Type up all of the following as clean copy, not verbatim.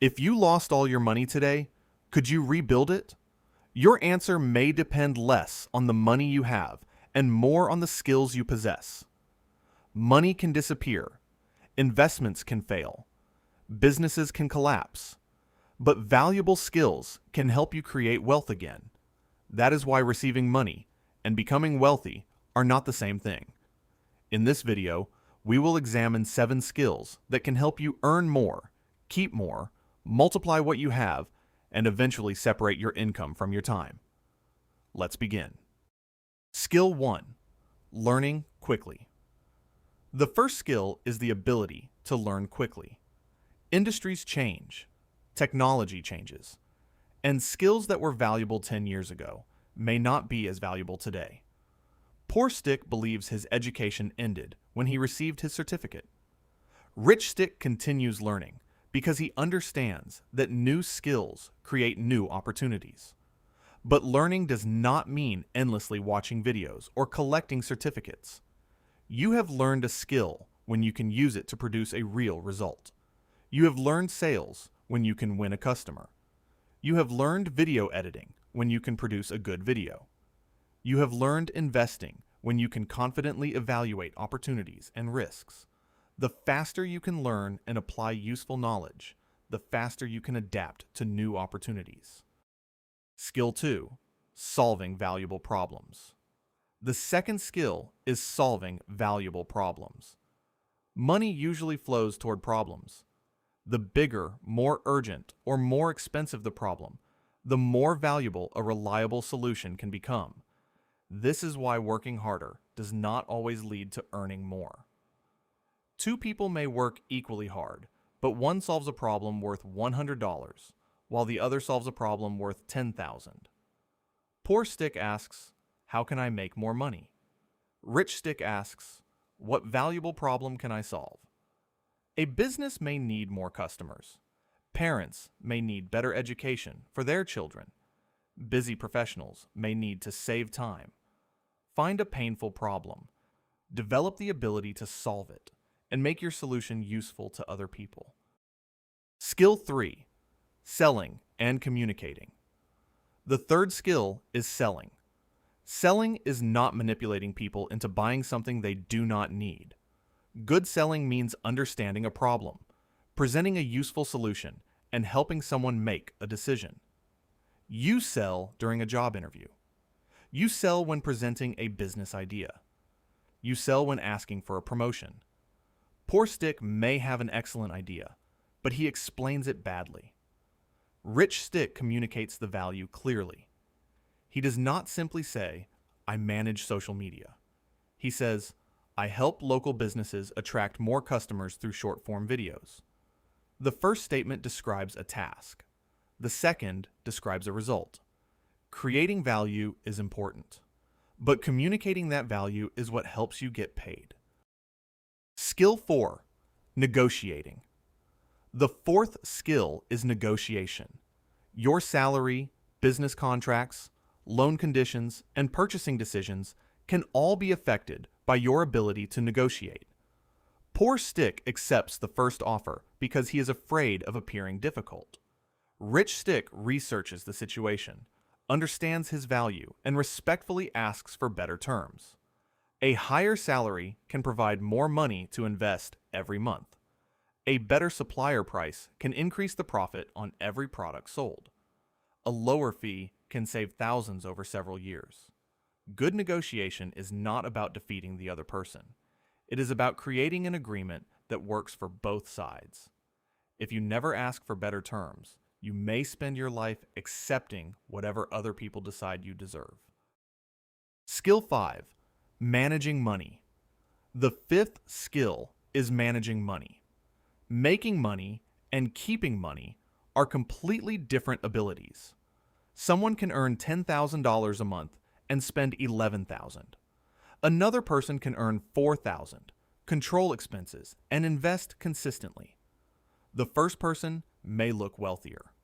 If you lost all your money today, could you rebuild it? Your answer may depend less on the money you have and more on the skills you possess. Money can disappear, investments can fail, businesses can collapse, but valuable skills can help you create wealth again. That is why receiving money and becoming wealthy are not the same thing. In this video, we will examine 7 skills that can help you earn more, keep more, multiply what you have, and eventually separate your income from your time. Let's begin. Skill 1. Learning quickly. The first skill is the ability to learn quickly. Industries change, technology changes, and skills that were valuable 10 years ago may not be as valuable today. Poor Stick believes his education ended when he received his certificate. Rich Stick continues learning because he understands that new skills create new opportunities. But learning does not mean endlessly watching videos or collecting certificates. You have learned a skill when you can use it to produce a real result. You have learned sales when you can win a customer. You have learned video editing when you can produce a good video. You have learned investing when you can confidently evaluate opportunities and risks. The faster you can learn and apply useful knowledge, the faster you can adapt to new opportunities. Skill 2. Solving valuable problems. The second skill is solving valuable problems. Money usually flows toward problems. The bigger, more urgent, or more expensive the problem, the more valuable a reliable solution can become. This is why working harder does not always lead to earning more. 2 people may work equally hard, but one solves a problem worth $100, while the other solves a problem worth $10,000. Poor Stick asks, "How can I make more money?" Rich Stick asks, "What valuable problem can I solve?" A business may need more customers. Parents may need better education for their children. Busy professionals may need to save time. Find a painful problem. Develop the ability to solve it and make your solution useful to other people. Skill 3. Selling and communicating. The third skill is selling. Selling is not manipulating people into buying something they do not need. Good selling means understanding a problem, presenting a useful solution, and helping someone make a decision. You sell during a job interview. You sell when presenting a business idea. You sell when asking for a promotion. Poor Stick may have an excellent idea, but he explains it badly. Rich Stick communicates the value clearly. He does not simply say, "I manage social media." He says, "I help local businesses attract more customers through short-form videos." The first statement describes a task. The second describes a result. Creating value is important, but communicating that value is what helps you get paid. Skill 4. Negotiating. The fourth skill is negotiation. Your salary, business contracts, loan conditions, and purchasing decisions can all be affected by your ability to negotiate. Poor Stick accepts the first offer because he is afraid of appearing difficult. Rich Stick researches the situation, understands his value, and respectfully asks for better terms. A higher salary can provide more money to invest every month. A better supplier price can increase the profit on every product sold. A lower fee can save thousands over several years. Good negotiation is not about defeating the other person. It is about creating an agreement that works for both sides. If you never ask for better terms, you may spend your life accepting whatever other people decide you deserve. Skill 5. Managing money. The fifth skill is managing money. Making money and keeping money are completely different abilities. Someone can earn $10,000 a month and spend $11,000. Another person can earn $4,000, control expenses, and invest consistently. The first person may look wealthier.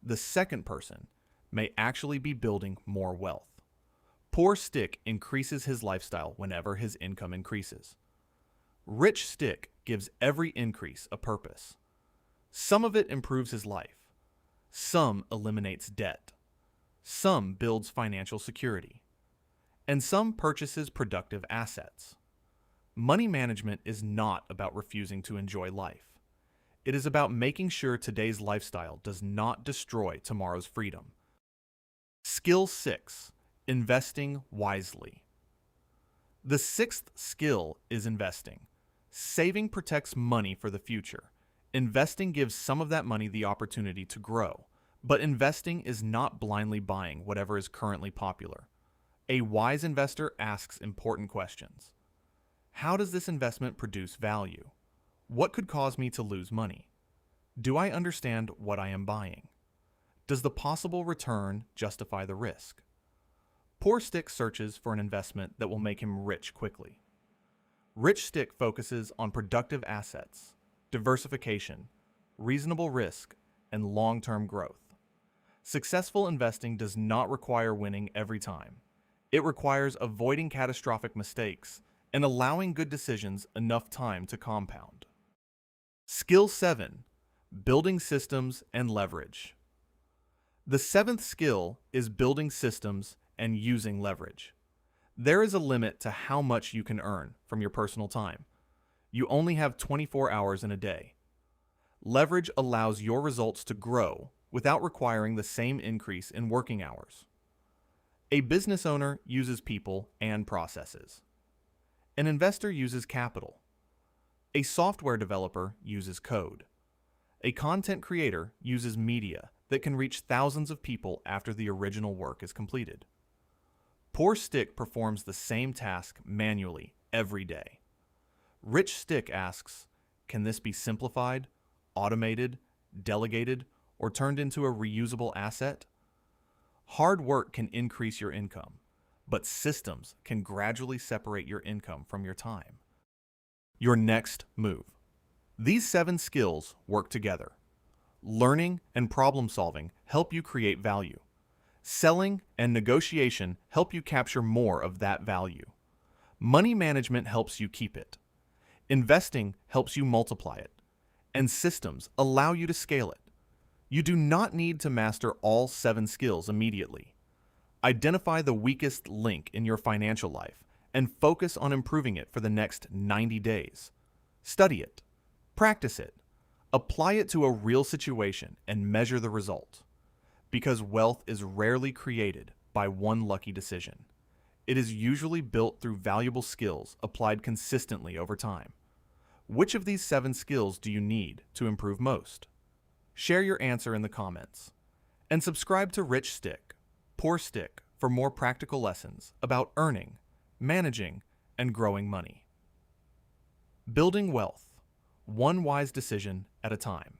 The second person may actually be building more wealth. Poor Stick increases his lifestyle whenever his income increases. Rich Stick gives every increase a purpose. Some of it improves his life. Some eliminates debt. Some builds financial security. And some purchases productive assets. Money management is not about refusing to enjoy life. It is about making sure today's lifestyle does not destroy tomorrow's freedom. Skill 6. Investing wisely. The sixth skill is investing. Saving protects money for the future. Investing gives some of that money the opportunity to grow. But investing is not blindly buying whatever is currently popular. A wise investor asks important questions. How does this investment produce value? What could cause me to lose money? Do I understand what I am buying? Does the possible return justify the risk? Poor Stick searches for an investment that will make him rich quickly. Rich Stick focuses on productive assets, diversification, reasonable risk, and long-term growth. Successful investing does not require winning every time. It requires avoiding catastrophic mistakes and allowing good decisions enough time to compound. Skill 7. Building systems and leverage. The seventh skill is building systems and using leverage. There is a limit to how much you can earn from your personal time. You only have 24 hours in a day. Leverage allows your results to grow without requiring the same increase in working hours. A business owner uses people and processes. An investor uses capital. A software developer uses code. A content creator uses media that can reach thousands of people after the original work is completed. Poor Stick performs the same task manually every day. Rich Stick asks, can this be simplified, automated, delegated, or turned into a reusable asset? Hard work can increase your income, but systems can gradually separate your income from your time. Your next move. These 7 skills work together. Learning and problem solving help you create value. Selling and negotiation help you capture more of that value. Money management helps you keep it. Investing helps you multiply it. And systems allow you to scale it. You do not need to master all 7 skills immediately. Identify the weakest link in your financial life and focus on improving it for the next 90 days. Study it. Practice it. Apply it to a real situation and measure the result. Because wealth is rarely created by one lucky decision. It is usually built through valuable skills applied consistently over time. Which of these 7 skills do you need to improve most? Share your answer in the comments. And subscribe to Rich Stick, Poor Stick for more practical lessons about earning, managing, and growing money. Building wealth, one wise decision at a time.